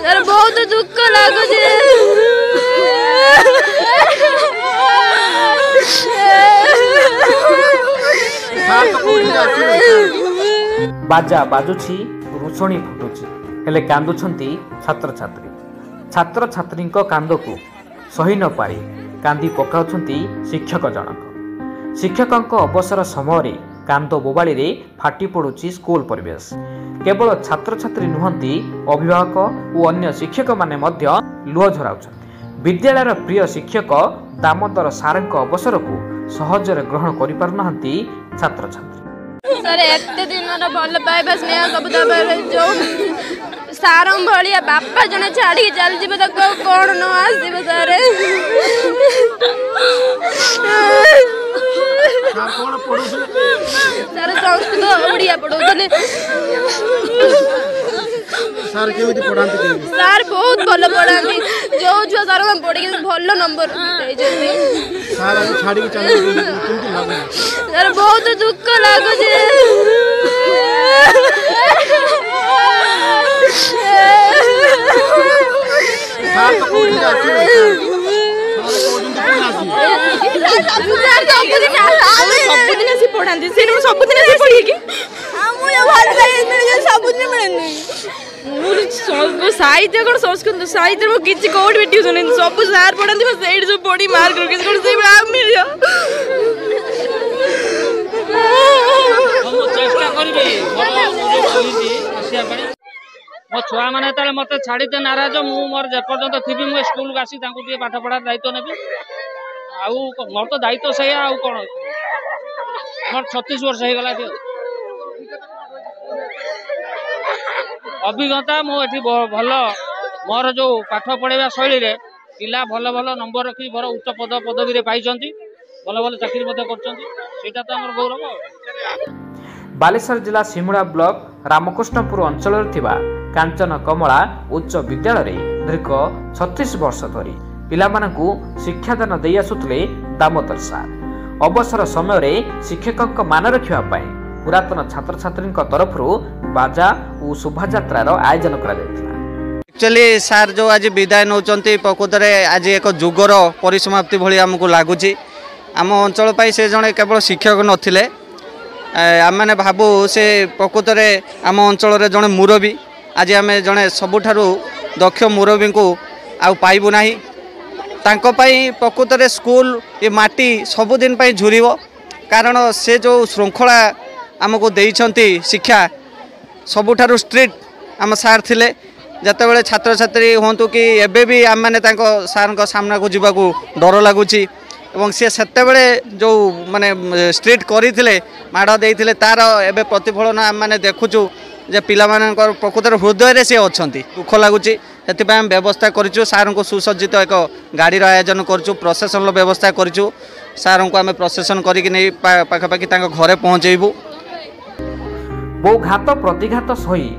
Sir बहुत दुख लगुच बाजा बाजुछि रुषणी फुटुछि हेले कांदुछंती छात्र छात्री छात्र छात्री कांद को सही न पारि कांदी पकाउछंती शिक्षक जनक शिक्षक अवसर समय कांद बोबाड़ी रे फाटी पड़ुछि स्कूल परिवेश केवल छात्र छात्री नुहंती अभिभावक और अन्य शिक्षक माने मध्य लुह झराउछंती विद्यालयर प्रिय शिक्षक दामोदर सार अवसर को सहजरे ग्रहण करि पारुनाहांती छात्र छात्री सर एते दिन भल पाइबा स्नेह सब जो सार भाया बापा जने छाड़ी चल जी कौन न आसब सर सर संस्कृत ओडिया पढ़ाते सर बहुत भल पढ़ाती जो छुआ सर पढ़ी भल नंबर सर बहुत दुख लगुच साहित्य कौन संस्कृत साहित्य में किसी कौट भी ट्यूशन सब सार पढ़ाती सब पढ़ी मार्क रखी मो छुआ मैंने मत छाड़ीते नाराज मोर जेपर्यंत थी मुझे स्कूल को आसी पाठ पढ़ार दायित्व नेबी मोर तो दायित्व से कौन मोर 36 वर्ष हो गला अभिज्ञता मुझे भल मोर जो पाठ पढ़ाइबा शैली रे पिला भल भल नंबर रखी भर उच्च पद पदवी पाई भल भल चाकरी कर गौरव। बालेश्वर जिला सिमुड़ा ब्लॉक रामकृष्णपुर अंचल कांचन कमला उच्च विद्यालय दीर्घ 36 वर्ष धरी पिलामानंकु शिक्षादान दे आसुतले दामोदर सार अवसर समय शिक्षक मान रखा पुरातन छात्र छात्री तरफ बाजा और शोभायात्रार आयोजन एक्चुअली सार जो आज विदाय नौचंती प्रकृत में आज एक जुगर परिसमाप्ति भली आमको लगुच आम अंचल से जड़े केवल शिक्षक नथिले आम मैंने भावु से प्रकृत में आम अंचल जड़े मुरबी आज आम जड़े सबुठारु दक्ष मुरबी को आउ पाइबु नाही तांको पाई प्रकृत में स्कूल ये माटी सबुदिन पाई झुरिबो कारण से जो श्रृंखला आमको देइछंती शिक्षा सबुठारु स्ट्रिक्ट आम सार थिले जतेबेले छात्र छात्री होंतु कि एबे भी आम माने तांको सार को सामना को जीवा को डर लगुची एवं सी सेतेबेले जो माने स्ट्रिक्ट करथिले माड़ देइथिले तार एबे प्रतिफलन आम माने देखुचु जे पिला मानकर प्रकृत हृदय रे से अछंती दुख लगुची हेतिपा हम व्यवस्था करिचु सार को सुसज्जित एक गाड़ी आयोजन करिचु प्रशासन व्यवस्था करिचु सार को आम प्रशासन करिक नै पाखापाखि तांको घरे पहुँचेबू बहु घात प्रतिघात सही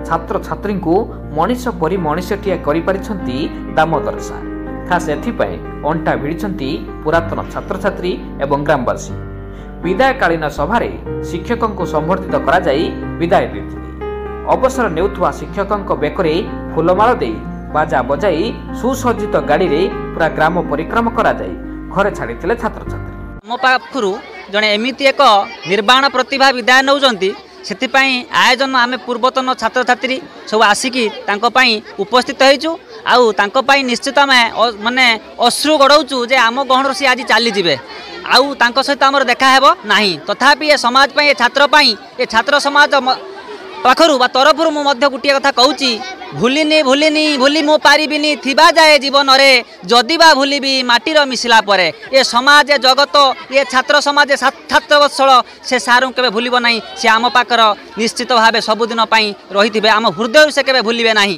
छात्र छात्री को मनीष परी मनीषटिया करिपारिछंती दामोदर सार खास एथिपाई अंटा भिड़िछंती पुरातन छात्र छात्री एवं ग्रामवासी विदायकालीन सभारे शिक्षकों को संबर्धित करा जाई विदाय देथिले अवसर नेउथुवा शिक्षकों बेकरे फूलमाल दे बाजा बजाई सुसज्जित गाड़ी रे पूरा ग्राम परिक्रमा करा जाई घरे छाड़ीथिले छात्र छात्री मो पाखरु जने एमिति एक निर्वाण प्रतिभा विदाय नौचंती सेतिपाई आयोजन आमे पूर्वतन छात्र छात्री सब आसिकी तांको पाई उपस्थित होइचु आउ तांको पाई निश्चित आमे माने अश्रु गड़ौचु जे आम गहणर सी आज चली जिवे आउ तांको सहित आमर देखा हेबो नाही तथापि ए समाज पाई ए छात्र पाई ए छात्र समाज पाखरु बा तरफरु मु मध्य गुटिया कथा कहूची भूलिनी भूलिनी भूली मु पारिबिनी थिबा जाए जीवन रे जदि बा भूलिबी माटीर मिसिला परे ए समाज जगत ये छात्र समाज छात्र वत्सल से सारू केबे भूलिबो नाही से आम पाकर निश्चित भावे सबुदिन पाई रहिथिबे आम हृदय से केबे भूलिबे नाही।